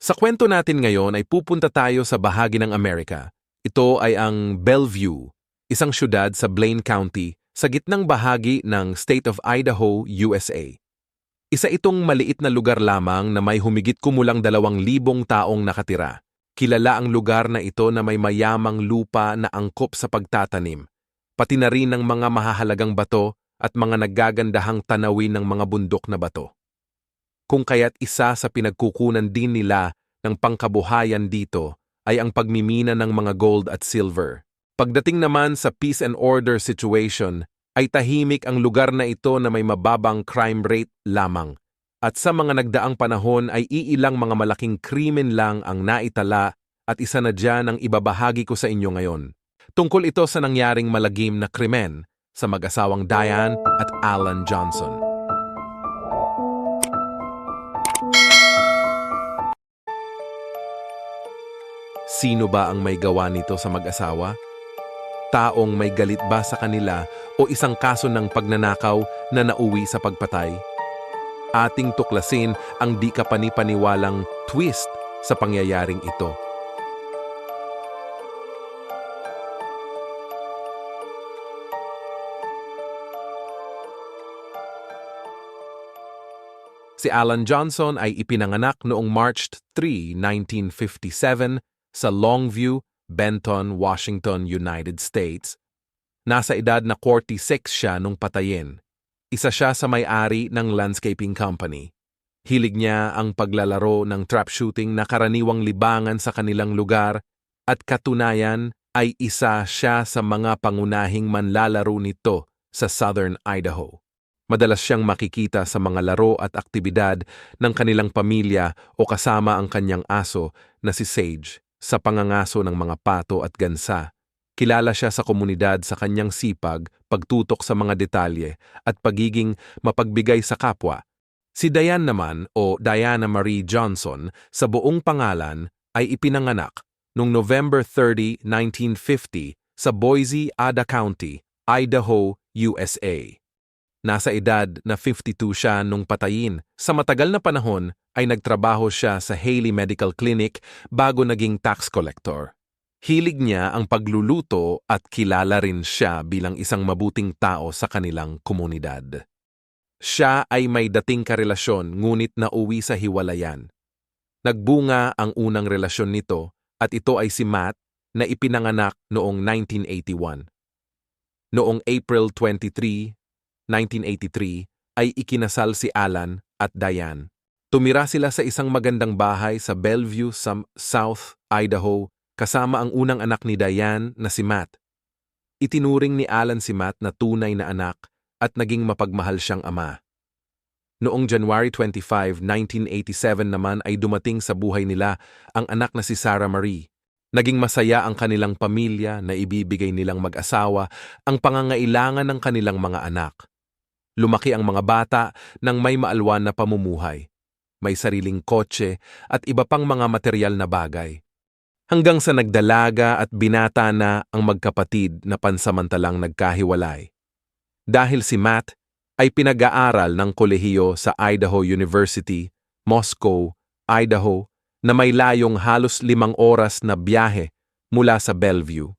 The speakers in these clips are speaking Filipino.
Sa kwento natin ngayon ay pupunta tayo sa bahagi ng Amerika. Ito ay ang Bellevue, isang syudad sa Blaine County sa gitnang bahagi ng State of Idaho, USA. Isa itong maliit na lugar lamang na may humigit kumulang 2,000 taong nakatira. Kilala ang lugar na ito na may mayamang lupa na angkop sa pagtatanim, pati na rin ng mga mahahalagang bato at mga naggagandahang tanawin ng mga bundok na bato. Kung kaya't isa sa pinagkukunan din nila ng pangkabuhayan dito ay ang pagmimina ng mga gold at silver. Pagdating naman sa peace and order situation, ay tahimik ang lugar na ito na may mababang crime rate lamang. At sa mga nagdaang panahon ay iilang mga malaking krimen lang ang naitala at isa na dyan ang ibabahagi ko sa inyo ngayon. Tungkol ito sa nangyaring malagim na krimen sa mag-asawang Diane at Alan Johnson. Sino ba ang may gawa nito sa mag-asawa? Taong may galit ba sa kanila o isang kaso ng pagnanakaw na nauwi sa pagpatay? Ating tuklasin ang di kapani-paniwalang twist sa pangyayaring ito. Si Alan Johnson ay ipinanganak noong March 3, 1957 sa Longview, Benton, Washington, United States. Nasa edad na 46 siya nung patayin. Isa siya sa may-ari ng landscaping company. Hilig niya ang paglalaro ng trap shooting na karaniwang libangan sa kanilang lugar at katunayan ay isa siya sa mga pangunahing manlalaro nito sa Southern Idaho. Madalas siyang makikita sa mga laro at aktibidad ng kanilang pamilya o kasama ang kanyang aso na si Sage sa pangangaso ng mga pato at gansa. Kilala siya sa komunidad sa kanyang sipag, pagtutok sa mga detalye at pagiging mapagbigay sa kapwa. Si Diane naman o Diana Marie Johnson sa buong pangalan ay ipinanganak noong November 30, 1950 sa Boise, Ada County, Idaho, USA. Nasa edad na 52 siya nung patayin. Sa matagal na panahon ay nagtrabaho siya sa Haley Medical Clinic bago naging tax collector. Hilig niya ang pagluluto at kilala rin siya bilang isang mabuting tao sa kanilang komunidad. Siya ay may dating karelasyon ngunit nauwi sa hiwalayan. Nagbunga ang unang relasyon nito at ito ay si Matt na ipinanganak noong 1981. Noong April 23, 1983 ay ikinasal si Alan at Diane. Tumira sila sa isang magandang bahay sa Bellevue, South Idaho, kasama ang unang anak ni Diane na si Matt. Itinuring ni Alan si Matt na tunay na anak at naging mapagmahal siyang ama. Noong January 25, 1987 naman ay dumating sa buhay nila ang anak na si Sarah Marie. Naging masaya ang kanilang pamilya na ibibigay nilang mag-asawa ang pangangailangan ng kanilang mga anak. Lumaki ang mga bata ng may maalwan na pamumuhay, may sariling kotse at iba pang mga material na bagay. Hanggang sa nagdalaga at binata na ang magkapatid na pansamantalang nagkahiwalay. Dahil si Matt ay pinag-aaral ng kolehiyo sa Idaho University, Moscow, Idaho, na may layong halos 5 oras na biyahe mula sa Bellevue.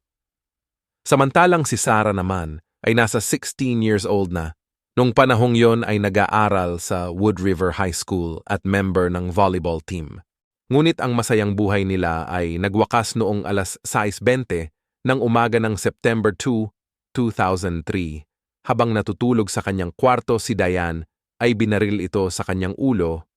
Samantalang si Sarah naman ay nasa 16 years old na. Nung panahong yon ay nag-aaral sa Wood River High School at member ng volleyball team. Ngunit ang masayang buhay nila ay nagwakas noong alas 6:20 ng umaga ng September 2, 2003. Habang natutulog sa kanyang kwarto si Diane ay binaril ito sa kanyang ulo.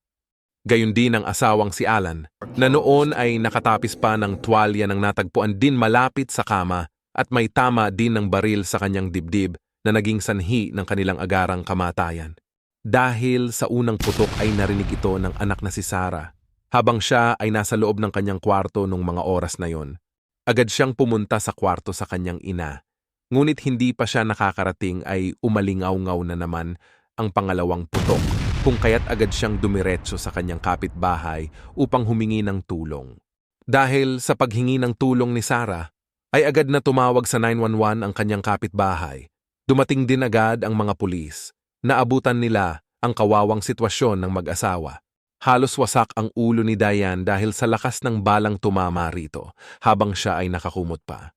Gayon din ang asawang si Alan, na noon ay nakatapis pa ng tuwalya ng natagpuan din malapit sa kama at may tama din ng baril sa kanyang dibdib na naging sanhi ng kanilang agarang kamatayan. Dahil sa unang putok ay narinig ito ng anak na si Sarah, habang siya ay nasa loob ng kanyang kwarto nung mga oras na yon. Agad siyang pumunta sa kwarto sa kanyang ina. Ngunit hindi pa siya nakakarating ay umalingaw-ngaw na naman ang pangalawang putok, kung kaya't agad siyang dumiretso sa kanyang kapitbahay upang humingi ng tulong. Dahil sa paghingi ng tulong ni Sarah, ay agad na tumawag sa 911 ang kanyang kapitbahay. Dumating din agad ang mga pulis. Naabutan nila ang kawawang sitwasyon ng mag-asawa. Halos wasak ang ulo ni Diane dahil sa lakas ng balang tumama rito habang siya ay nakakumot pa.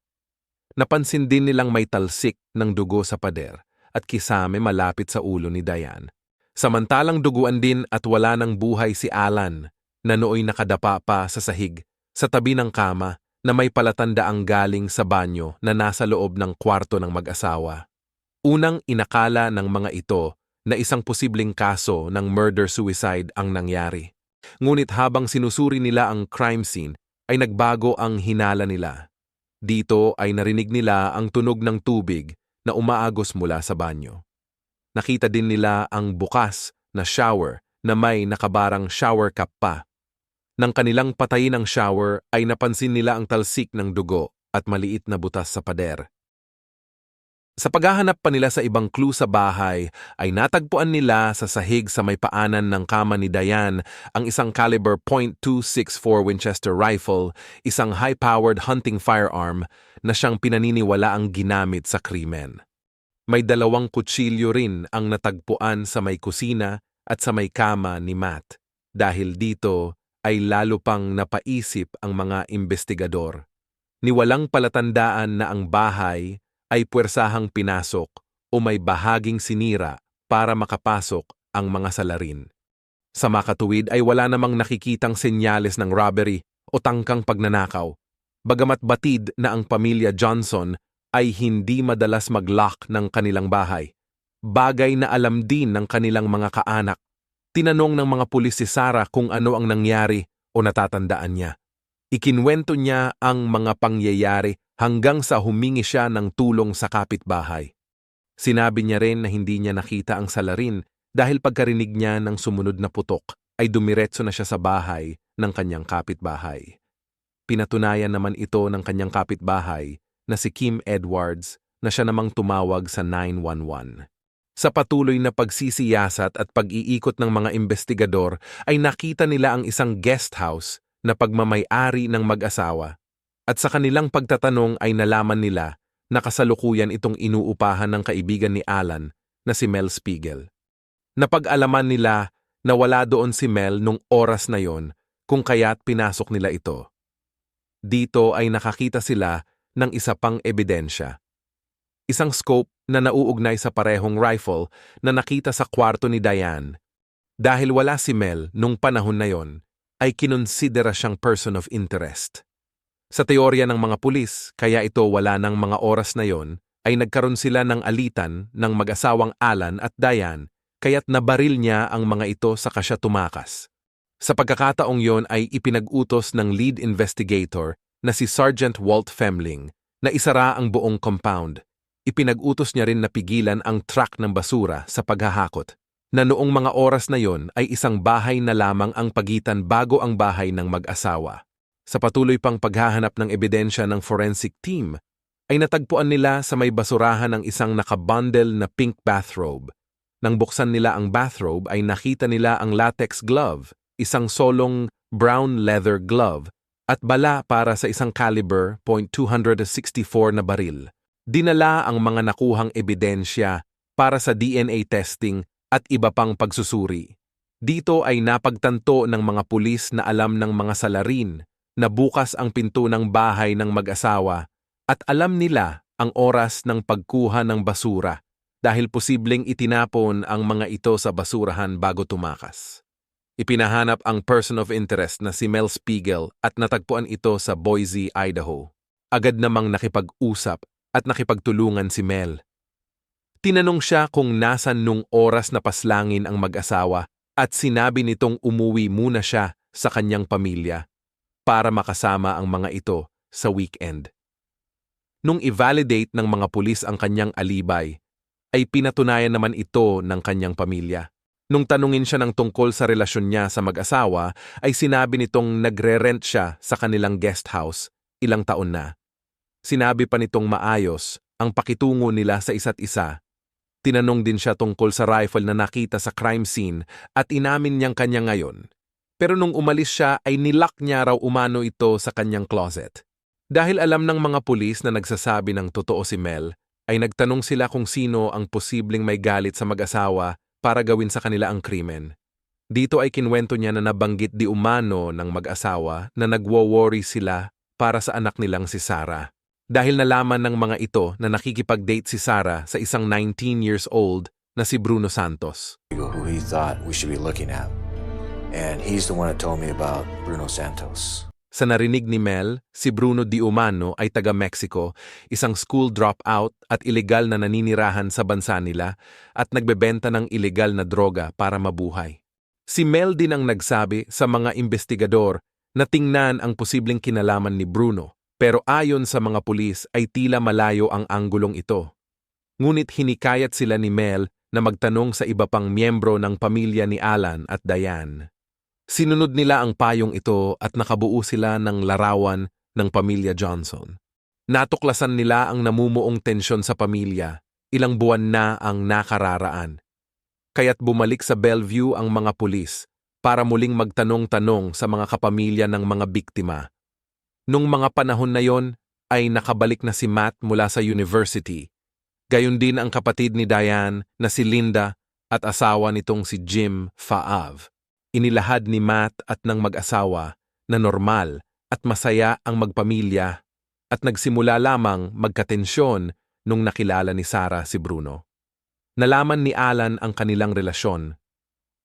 Napansin din nilang may talsik ng dugo sa pader at kisame malapit sa ulo ni Diane. Samantalang duguan din at wala ng buhay si Alan na nooy nakadapa pa sa sahig sa tabi ng kama na may palatandaang galing sa banyo na nasa loob ng kwarto ng mag-asawa. Unang inakala ng mga ito na isang posibleng kaso ng murder-suicide ang nangyari. Ngunit habang sinusuri nila ang crime scene, ay nagbago ang hinala nila. Dito ay narinig nila ang tunog ng tubig na umaagos mula sa banyo. Nakita din nila ang bukas na shower na may nakabarang shower cap pa. Nang kanilang patayin ang shower ay napansin nila ang talsik ng dugo at maliit na butas sa pader. Sa paghahanap pa nila sa ibang clue sa bahay, ay natagpuan nila sa sahig sa may paanan ng kama ni Diane ang isang caliber .264 Winchester rifle, isang high-powered hunting firearm na siyang pinaniniwala ang ginamit sa krimen. May 2 kutsilyo rin ang natagpuan sa may kusina at sa may kama ni Matt. Dahil dito ay lalo pang napaisip ang mga investigador. Niwalang palatandaan na ang bahay ay puwersahang pinasok o may bahaging sinira para makapasok ang mga salarin. Sa makatuwid ay wala namang nakikitang senyales ng robbery o tangkang pagnanakaw, bagamat batid na ang pamilya Johnson ay hindi madalas mag-lock ng kanilang bahay. Bagay na alam din ng kanilang mga kaanak. Tinanong ng mga pulis si Sarah kung ano ang nangyari o natatandaan niya. Ikinwento niya ang mga pangyayari hanggang sa humingi siya ng tulong sa kapitbahay. Sinabi niya rin na hindi niya nakita ang salarin dahil pagkarinig niya ng sumunod na putok ay dumiretso na siya sa bahay ng kanyang kapitbahay. Pinatunayan naman ito ng kanyang kapitbahay na si Kim Edwards na siya namang tumawag sa 911. Sa patuloy na pagsisiyasat at pag-iikot ng mga investigador ay nakita nila ang isang guest house na pagmamay-ari ng mag-asawa. At sa kanilang pagtatanong ay nalaman nila na kasalukuyan itong inuupahan ng kaibigan ni Alan na si Mel Spiegel. Napag-alaman nila na wala doon si Mel nung oras na yon kung kaya't pinasok nila ito. Dito ay nakakita sila ng isa pang ebidensya. Isang scope na nauugnay sa parehong rifle na nakita sa kwarto ni Diane. Dahil wala si Mel nung panahon na yon, ay kinonsidera siyang person of interest. Sa teorya ng mga pulis, kaya ito wala ng mga oras na yon, ay nagkaroon sila ng alitan ng mag-asawang Alan at Diane, kaya't nabaril niya ang mga ito saka siya tumakas. Sa pagkakataong yon ay ipinag-utos ng lead investigator na si Sergeant Walt Femling na isara ang buong compound. Ipinag-utos niya rin na pigilan ang truck ng basura sa paghahakot, na noong mga oras na yon ay isang bahay na lamang ang pagitan bago ang bahay ng mag-asawa. Sa patuloy pang paghahanap ng ebidensya ng forensic team, ay natagpuan nila sa may basurahan ng isang nakabundle na pink bathrobe. Nang buksan nila ang bathrobe ay nakita nila ang latex glove, isang solong brown leather glove, at bala para sa isang caliber .264 na baril. Dinala ang mga nakuhang ebidensya para sa DNA testing at iba pang pagsusuri. Dito ay napagtanto ng mga pulis na alam ng mga salarin na bukas ang pinto ng bahay ng mag-asawa at alam nila ang oras ng pagkuha ng basura dahil posibleng itinapon ang mga ito sa basurahan bago tumakas. Ipinahanap ang person of interest na si Mel Spiegel at natagpuan ito sa Boise, Idaho. Agad namang nakipag-usap at nakipagtulungan si Mel. Tinanong siya kung nasan nung oras na paslangin ang mag-asawa at sinabi nitong umuwi muna siya sa kanyang pamilya para makasama ang mga ito sa weekend. Nung i-validate ng mga pulis ang kanyang alibay, ay pinatunayan naman ito ng kanyang pamilya. Nung tanungin siya ng tungkol sa relasyon niya sa mag-asawa, ay sinabi nitong nagre-rent siya sa kanilang guest house ilang taon na. Sinabi pa nitong maayos ang pakitungo nila sa isa't isa. Tinanong din siya tungkol sa rifle na nakita sa crime scene at inamin niyang kanya ngayon. Pero nung umalis siya ay nilock niya raw umano ito sa kanyang closet. Dahil alam ng mga pulis na nagsasabi ng totoo si Mel, ay nagtanong sila kung sino ang posibleng may galit sa mag-asawa para gawin sa kanila ang krimen. Dito ay kinwento niya na nabanggit di umano ng mag-asawa na nagwo-worry sila para sa anak nilang si Sarah. Dahil nalaman ng mga ito na nakikipag-date si Sarah sa isang 19 years old na si Bruno Santos. Who he thought we should be looking at. And he's the one that told me about Bruno Santos. Sa narinig ni Mel, si Bruno Di Umano ay taga-Mexico, isang school dropout at ilegal na naninirahan sa bansa nila at nagbebenta ng ilegal na droga para mabuhay. Si Mel din ang nagsabi sa mga investigador na tingnan ang posibleng kinalaman ni Bruno, pero ayon sa mga pulis ay tila malayo ang anggulong ito. Ngunit hinikayat sila ni Mel na magtanong sa iba pang miyembro ng pamilya ni Alan at Diane. Sinunod nila ang payong ito at nakabuo sila ng larawan ng pamilya Johnson. Natuklasan nila ang namumuong tensyon sa pamilya, ilang buwan na ang nakararaan. Kaya't bumalik sa Bellevue ang mga pulis para muling magtanong-tanong sa mga kapamilya ng mga biktima. Nung mga panahon na yon ay nakabalik na si Matt mula sa university. Gayon din ang kapatid ni Diane na si Linda at asawa nitong si Jim Faav. Inilahad ni Matt at ng mag-asawa na normal at masaya ang magpamilya at nagsimula lamang magkatensyon nung nakilala ni Sarah si Bruno. Nalaman ni Alan ang kanilang relasyon.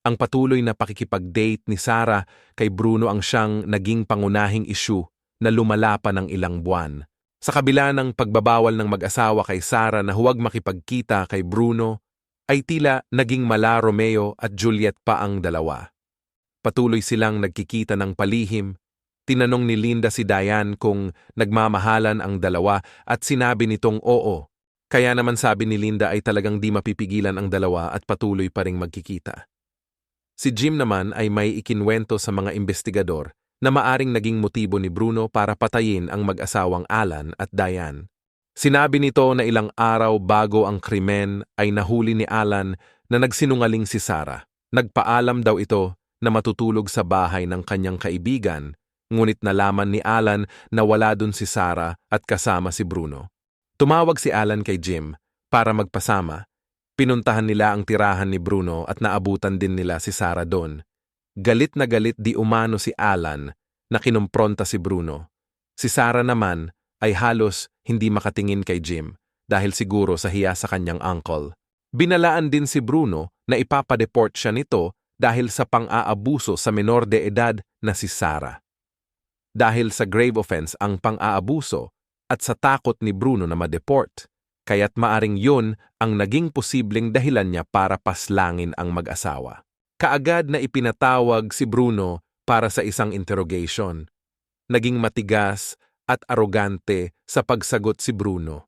Ang patuloy na pakikipag-date ni Sarah kay Bruno ang siyang naging pangunahing issue na lumala pa ng ilang buwan. Sa kabila ng pagbabawal ng mag-asawa kay Sarah na huwag makipagkita kay Bruno, ay tila naging mala Romeo at Juliet pa ang dalawa. Patuloy silang nagkikita ng palihim. Tinanong ni Linda si Diane kung nagmamahalan ang dalawa at sinabi nitong oo. Kaya naman sabi ni Linda ay talagang di mapipigilan ang dalawa at patuloy pa ring magkikita. Si Jim naman ay may ikinwento sa mga investigador na maaring naging motibo ni Bruno para patayin ang mag-asawang Alan at Diane. Sinabi nito na ilang araw bago ang krimen ay nahuli ni Alan na nagsinungaling si Sarah. Nagpaalam daw ito na matutulog sa bahay ng kanyang kaibigan, ngunit nalaman ni Alan na wala dun si Sarah at kasama si Bruno. Tumawag si Alan kay Jim para magpasama. Pinuntahan nila ang tirahan ni Bruno at naabutan din nila si Sarah doon. Galit na galit di umano si Alan na kinumpronta si Bruno. Si Sarah naman ay halos hindi makatingin kay Jim dahil siguro sa hiya sa kanyang uncle. Binalaan din si Bruno na ipapadeport siya nito dahil sa pang-aabuso sa menor de edad na si Sarah. Dahil sa grave offense ang pang-aabuso at sa takot ni Bruno na ma-deport, kaya't maaring yun ang naging posibleng dahilan niya para paslangin ang mag-asawa. Kaagad na ipinatawag si Bruno para sa isang interrogation. Naging matigas at arogante sa pagsagot si Bruno.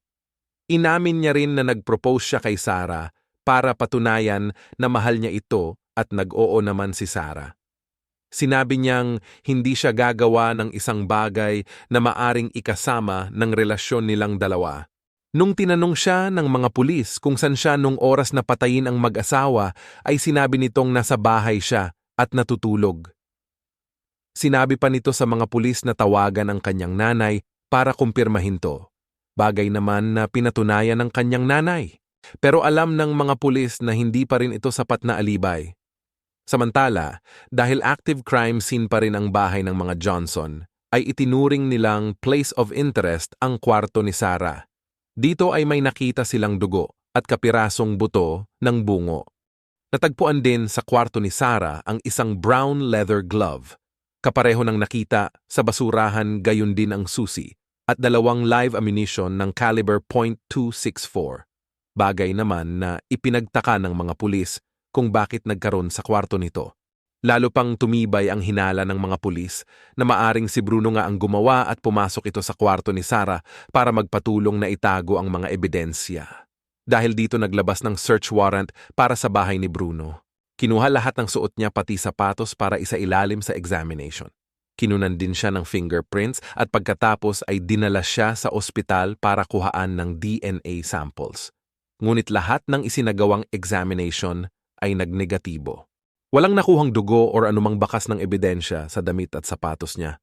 Inamin niya rin na nag-propose siya kay Sarah para patunayan na mahal niya ito at nag-oo naman si Sarah. Sinabi niyang hindi siya gagawa ng isang bagay na maaring ikasama ng relasyon nilang dalawa. Nung tinanong siya ng mga pulis kung saan siya nung oras na patayin ang mag-asawa, ay sinabi nitong nasa bahay siya at natutulog. Sinabi pa nito sa mga pulis na tawagan ang kanyang nanay para kumpirmahin to. Bagay naman na pinatunayan ng kanyang nanay. Pero alam ng mga pulis na hindi pa rin ito sapat na alibay. Samantala, dahil active crime scene pa rin ang bahay ng mga Johnson, ay itinuring nilang place of interest ang kwarto ni Sarah. Dito ay may nakita silang dugo at kapirasong buto ng bungo. Natagpuan din sa kwarto ni Sarah ang isang brown leather glove. Kapareho ng nakita sa basurahan gayon din ang susi at 2 live ammunition ng caliber .264. Bagay naman na ipinagtaka ng mga pulis kung bakit nagkaroon sa kwarto nito. Lalo pang tumibay ang hinala ng mga pulis na maaring si Bruno nga ang gumawa at pumasok ito sa kwarto ni Sarah para magpatulong na itago ang mga ebidensya. Dahil dito naglabas ng search warrant para sa bahay ni Bruno. Kinuha lahat ng suot niya pati sapatos para isailalim sa examination. Kinunan din siya ng fingerprints at pagkatapos ay dinala siya sa ospital para kuhaan ng DNA samples. Ngunit lahat ng isinagawang examination ay nagnegatibo. Walang nakuhang dugo or anumang bakas ng ebidensya sa damit at sapatos niya.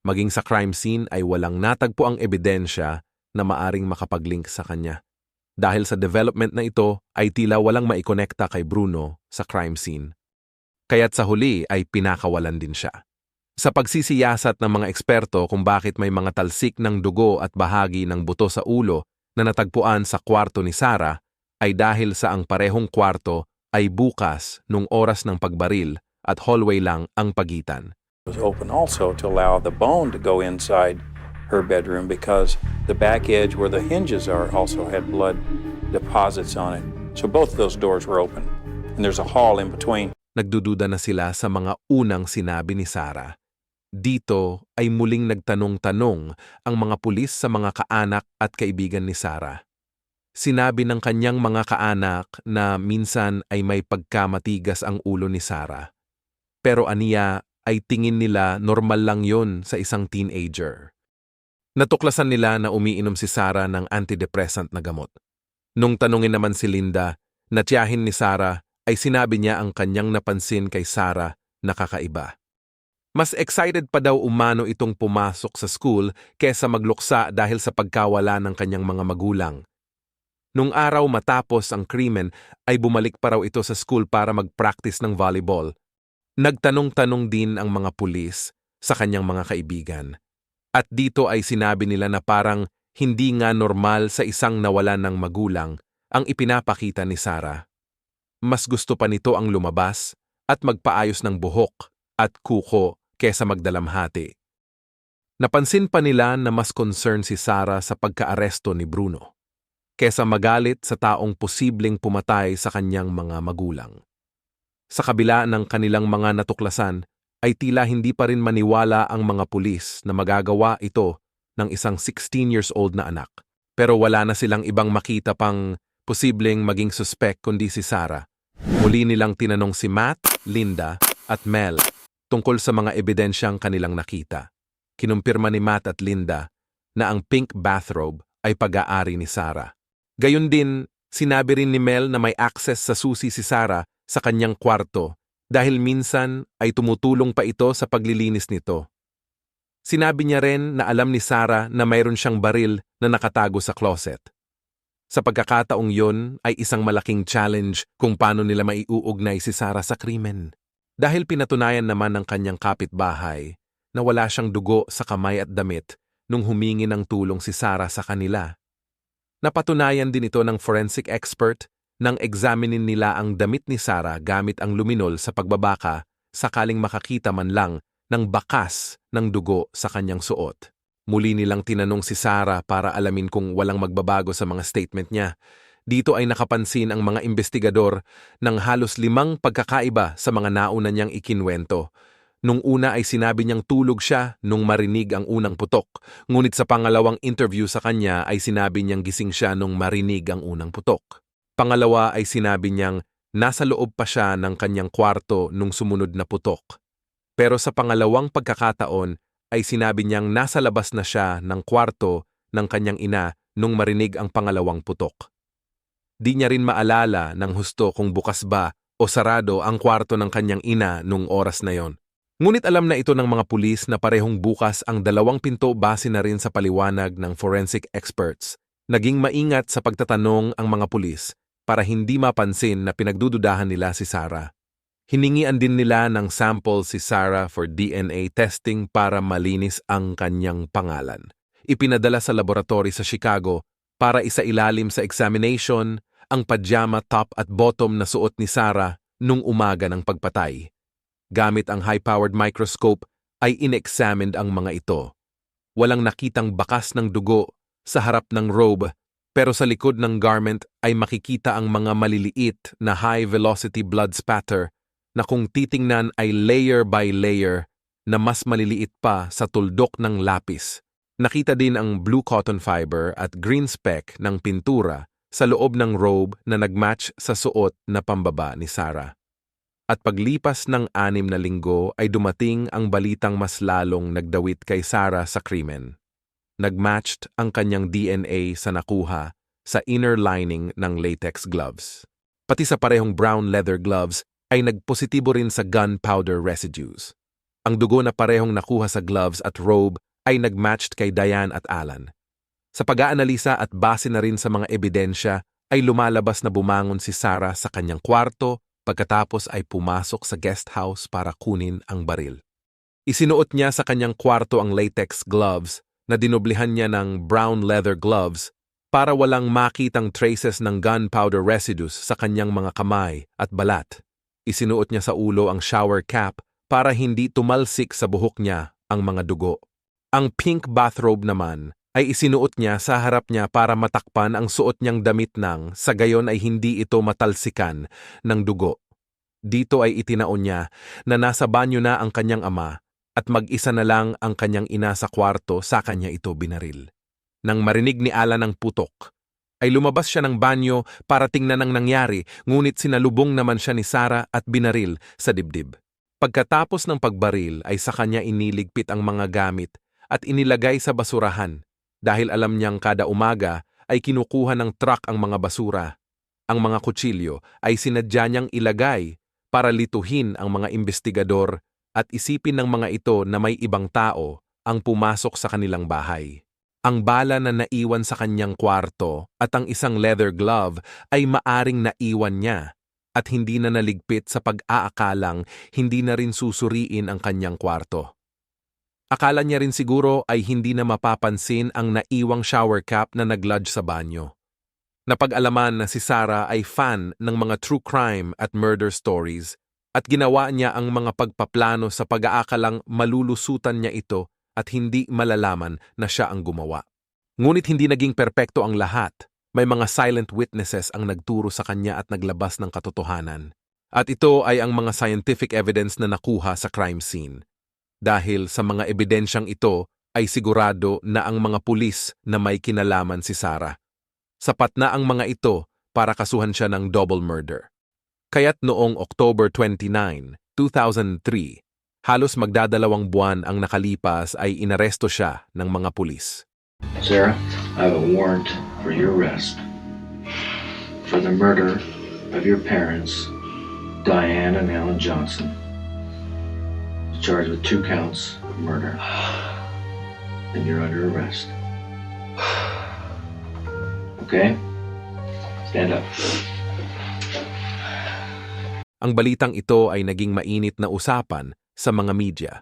Maging sa crime scene ay walang natagpo ang ebidensya na maaring makapaglink sa kanya. Dahil sa development na ito ay tila walang maikonekta kay Bruno sa crime scene. kaya't sa huli ay pinakawalan din siya. Sa pagsisiyasat ng mga eksperto kung bakit may mga talsik ng dugo at bahagi ng buto sa ulo na natagpuan sa kwarto ni Sarah, ay dahil sa ang parehong kwarto ay bukas nung oras ng pagbaril at hallway lang ang pagitan. Was open also to allow the bone to go inside her bedroom because the back edge where the hinges are also had blood deposits on it. So both of those doors were open. And there's a hall in between. Nagdududa na sila sa mga unang sinabi ni Sarah. Dito ay muling nagtanong-tanong ang mga pulis sa mga kaanak at kaibigan ni Sarah. Sinabi ng kanyang mga kaanak na minsan ay may pagkamatigas ang ulo ni Sarah. Pero aniya ay tingin nila normal lang yon sa isang teenager. Natuklasan nila na umiinom si Sarah ng antidepressant na gamot. Nung tanungin naman si Linda na tiyahin ni Sarah, ay sinabi niya ang kanyang napansin kay Sarah na kakaiba. Mas excited pa daw umano itong pumasok sa school kesa magluksa dahil sa pagkawala ng kanyang mga magulang. Nung araw matapos ang krimen ay bumalik pa raw ito sa school para mag-practice ng volleyball. Nagtanong-tanong din ang mga pulis sa kanyang mga kaibigan. At dito ay sinabi nila na parang hindi nga normal sa isang nawalan ng magulang ang ipinapakita ni Sarah. Mas gusto pa nito ang lumabas at magpaayos ng buhok at kuko kesa magdalamhati. Napansin pa nila na mas concern si Sarah sa pagkaaresto ni Bruno kesa magalit sa taong posibleng pumatay sa kanyang mga magulang. Sa kabila ng kanilang mga natuklasan, ay tila hindi pa rin maniwala ang mga pulis na magagawa ito ng isang 16 years old na anak. Pero wala na silang ibang makita pang posibleng maging suspect kundi si Sarah. Muli nilang tinanong si Matt, Linda at Mel tungkol sa mga ebidensyang kanilang nakita. Kinumpirma ni Matt at Linda na ang pink bathrobe ay pag-aari ni Sarah. Gayon din, sinabi rin ni Mel na may access sa susi si Sarah sa kanyang kwarto dahil minsan ay tumutulong pa ito sa paglilinis nito. Sinabi niya rin na alam ni Sarah na mayroon siyang baril na nakatago sa closet. Sa pagkakataong yon ay isang malaking challenge kung paano nila maiuugnay si Sarah sa krimen. Dahil pinatunayan naman ng kanyang kapitbahay na wala siyang dugo sa kamay at damit nung humingi ng tulong si Sarah sa kanila. Napatunayan din ito ng forensic expert nang examinin nila ang damit ni Sarah gamit ang luminol sa pagbabaka sakaling makakita man lang ng bakas ng dugo sa kanyang suot. Muli nilang tinanong si Sarah para alamin kung walang magbabago sa mga statement niya. Dito ay nakapansin ang mga investigador ng halos 5 pagkakaiba sa mga nauna niyang ikinwento. Nung una ay sinabi niyang tulog siya nung marinig ang unang putok, ngunit sa pangalawang interview sa kanya ay sinabi niyang gising siya nung marinig ang unang putok. Pangalawa ay sinabi niyang nasa loob pa siya ng kanyang kwarto nung sumunod na putok. Pero sa pangalawang pagkakataon ay sinabi niyang nasa labas na siya ng kwarto ng kanyang ina nung marinig ang pangalawang putok. Di niya rin maalala ng husto kung bukas ba o sarado ang kwarto ng kanyang ina nung oras na yon. Ngunit alam na ito ng mga pulis na parehong bukas ang 2 pinto base na rin sa paliwanag ng forensic experts. Naging maingat sa pagtatanong ang mga pulis para hindi mapansin na pinagdududahan nila si Sarah. Hiningian din nila ng sample si Sarah for DNA testing para malinis ang kanyang pangalan. Ipinadala sa laboratory sa Chicago para isailalim sa examination ang pajama top at bottom na suot ni Sarah nung umaga ng pagpatay. Gamit ang high-powered microscope ay in-examined ang mga ito. Walang nakitang bakas ng dugo sa harap ng robe, pero sa likod ng garment ay makikita ang mga maliliit na high-velocity blood spatter na kung titingnan ay layer by layer na mas maliliit pa sa tuldok ng lapis. Nakita din ang blue cotton fiber at green speck ng pintura sa loob ng robe na nagmatch sa suot na pambaba ni Sarah. At paglipas ng 6 na linggo ay dumating ang balitang mas lalong nagdawit kay Sarah sa krimen. Nagmatched ang kanyang DNA sa nakuha sa inner lining ng latex gloves. Pati sa parehong brown leather gloves ay nagpositibo rin sa gunpowder residues. Ang dugo na parehong nakuha sa gloves at robe ay nagmatched kay Diane at Alan. Sa pag-aanalisa at base na rin sa mga ebidensya ay lumalabas na bumangon si Sarah sa kanyang kwarto pagkatapos ay pumasok sa guest house para kunin ang baril. Isinuot niya sa kanyang kwarto ang latex gloves na dinoblihan niya ng brown leather gloves para walang makitang traces ng gunpowder residues sa kanyang mga kamay at balat. Isinuot niya sa ulo ang shower cap para hindi tumalsik sa buhok niya ang mga dugo. Ang pink bathrobe naman ay isinuot niya sa harap niya para matakpan ang suot niyang damit nang sa gayon ay hindi ito matalsikan ng dugo. Dito ay itinaon niya na nasa banyo na ang kanyang ama at mag-isa na lang ang kanyang ina sa kwarto sa kanya ito binaril. Nang marinig ni Alan ang putok, ay lumabas siya ng banyo para tingnan ang nangyari, ngunit sinalubong naman siya ni Sarah at binaril sa dibdib. Pagkatapos ng pagbaril ay sa kanya iniligpit ang mga gamit at inilagay sa basurahan dahil alam niyang kada umaga ay kinukuha ng truck ang mga basura. Ang mga kutsilyo ay sinadya niyang ilagay para lituhin ang mga investigador at isipin ng mga ito na may ibang tao ang pumasok sa kanilang bahay. Ang bala na naiwan sa kanyang kwarto at ang isang leather glove ay maaring naiwan niya at hindi na naligpit sa pag-aakalang hindi na rin susuriin ang kanyang kwarto. Akala niya rin siguro ay hindi na mapapansin ang naiwang shower cap na naglodge sa banyo. Napag-alaman na si Sarah ay fan ng mga true crime at murder stories at ginawa niya ang mga pagpaplano sa pag-aakalang malulusutan niya ito at hindi malalaman na siya ang gumawa. Ngunit hindi naging perpekto ang lahat. May mga silent witnesses ang nagturo sa kanya at naglabas ng katotohanan. At ito ay ang mga scientific evidence na nakuha sa crime scene. Dahil sa mga ebidensyang ito ay sigurado na ang mga pulis na may kinalaman si Sarah. Sapat na ang mga ito para kasuhan siya ng double murder. Kaya't noong October 29, 2003, halos magdadalawang buwan ang nakalipas ay inaresto siya ng mga pulis. Sarah, I have a warrant for your arrest for the murder of your parents, Diane and Alan Johnson. Charged with 2 counts of murder. And you're under arrest. Okay? Stand up. Ang balitang ito ay naging mainit na usapan sa mga media.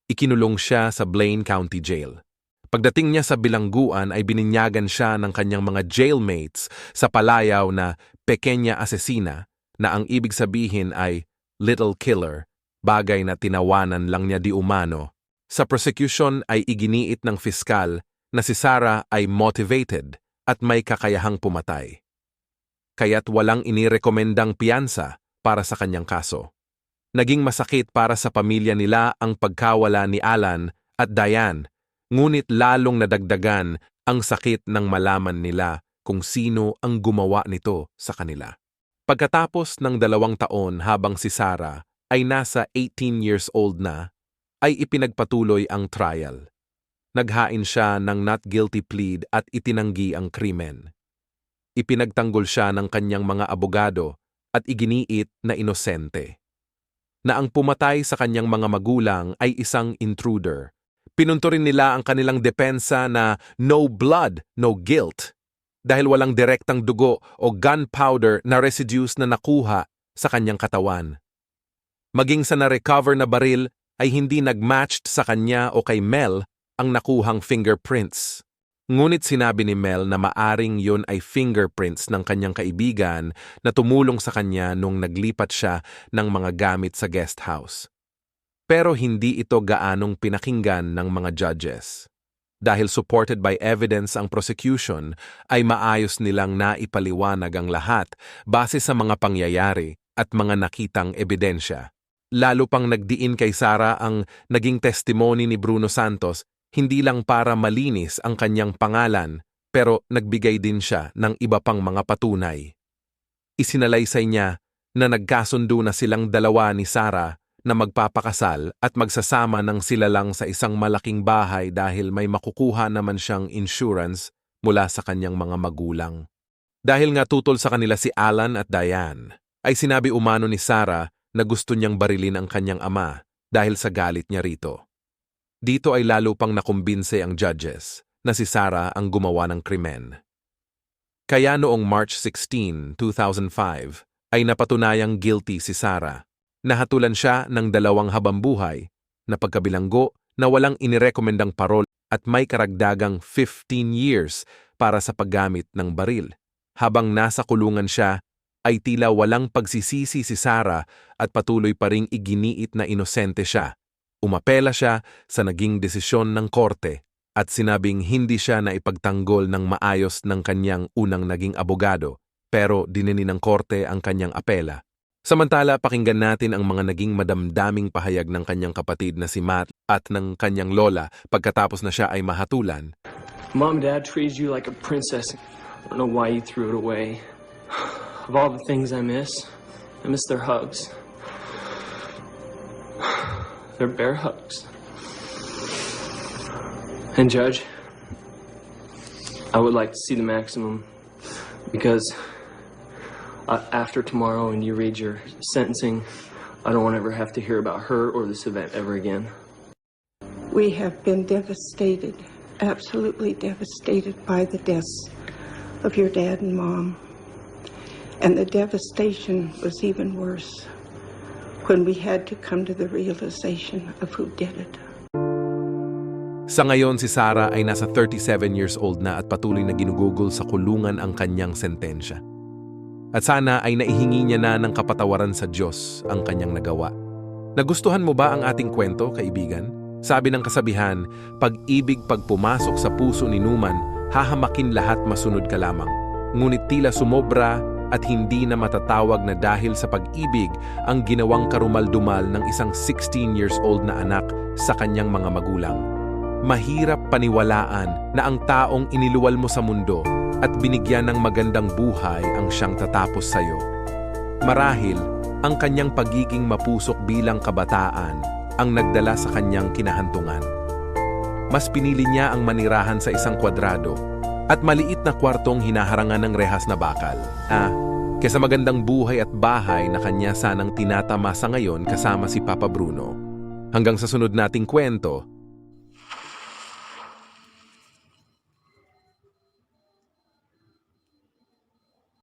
Ikinulong siya sa Blaine County Jail. Pagdating niya sa bilangguan ay bininyagan siya ng kanyang mga jailmates sa palayaw na Pequeña Asesina na ang ibig sabihin ay Little Killer, bagay na tinawanan lang niya di umano. Sa prosecution ay iginiit ng fiskal na si Sarah ay motivated at may kakayahang pumatay. Kaya't walang inirekomendang piyansa para sa kanyang kaso. Naging masakit para sa pamilya nila ang pagkawala ni Alan at Diane, ngunit lalong nadagdagan ang sakit ng malaman nila kung sino ang gumawa nito sa kanila. Pagkatapos ng 2 taon habang si Sarah ay nasa 18 years old na, ay ipinagpatuloy ang trial. Naghain siya ng not guilty plea at itinanggi ang krimen. Ipinagtanggol siya ng kanyang mga abogado at iginiit na inosente. Na ang pumatay sa kanyang mga magulang ay isang intruder. Pinunto rin nila ang kanilang depensa na no blood, no guilt dahil walang direktang dugo o gunpowder na residues na nakuha sa kanyang katawan. Maging sa na-recover na baril ay hindi nag-matched sa kanya o kay Mel ang nakuhang fingerprints. Ngunit sinabi ni Mel na maaring yon ay fingerprints ng kanyang kaibigan na tumulong sa kanya nung naglipat siya ng mga gamit sa guest house. Pero hindi ito gaanong pinakinggan ng mga judges. Dahil supported by evidence ang prosecution, ay maayos nilang naipaliwanag ang lahat base sa mga pangyayari at mga nakitang ebidensya. Lalo pang nagdiin kay Sarah ang naging testimony ni Bruno Santos, hindi lang para malinis ang kanyang pangalan, pero nagbigay din siya ng iba pang mga patunay. Isinalaysay niya na nagkasundo na silang dalawa ni Sarah na magpapakasal at magsasama ng sila lang sa isang malaking bahay dahil may makukuha naman siyang insurance mula sa kanyang mga magulang. Dahil nga tutol sa kanila si Alan at Diane, ay sinabi umano ni Sarah na gusto niyang barilin ang kanyang ama dahil sa galit niya rito. Dito ay lalo pang nakumbinse ang judges na si Sarah ang gumawa ng krimen. Kaya noong March 16, 2005, ay napatunayang guilty si Sarah. Nahatulan siya ng 2 habambuhay na pagkabilanggo na walang inirekomendang parol at may karagdagang 15 years para sa paggamit ng baril. Habang nasa kulungan siya, ay tila walang pagsisisi si Sarah at patuloy pa ring iginiit na inosente siya. Umapela siya sa naging desisyon ng korte at sinabing hindi siya na ipagtanggol ng maayos ng kanyang unang naging abogado, pero dinini ng korte ang kanyang apela. Samantala, pakinggan natin ang mga naging madamdaming pahayag ng kanyang kapatid na si Matt at ng kanyang lola pagkatapos na siya ay mahatulan. Mom and Dad treated you like a princess. I don't know why you threw it away. Of all the things I miss their hugs. Their bear hugs. And Judge, I would like to see the maximum because after tomorrow and you read your sentencing, I don't want to ever have to hear about her or this event ever again. We have been devastated, absolutely devastated by the deaths of your dad and mom. And the devastation was even worse when we had to come to the realization of who did it. Sa ngayon, si Sarah ay nasa 37 years old na at patuloy na ginugugol sa kulungan ang kanyang sentensya. At sana ay naihingi niya na ng kapatawaran sa Diyos ang kanyang nagawa. Nagustuhan mo ba ang ating kwento, kaibigan? Sabi ng kasabihan, pag-ibig pag pumasok sa puso ni Numan, hahamakin lahat masunod ka lamang. Ngunit tila sumobra at hindi na matatawag na dahil sa pag-ibig ang ginawang karumal-dumal ng isang 16 years old na anak sa kanyang mga magulang. Mahirap paniwalaan na ang taong iniluwal mo sa mundo at binigyan ng magandang buhay ang siyang tatapos sa iyo. Marahil, ang kanyang pagiging mapusok bilang kabataan ang nagdala sa kanyang kinahantungan. Mas pinili niya ang manirahan sa isang kwadrado at maliit na kwartong hinaharangan ng rehas na bakal. Kaysa magandang buhay at bahay na kanya sanang tinatama sa ngayon kasama si Papa Bruno. Hanggang sa sunod nating kwento,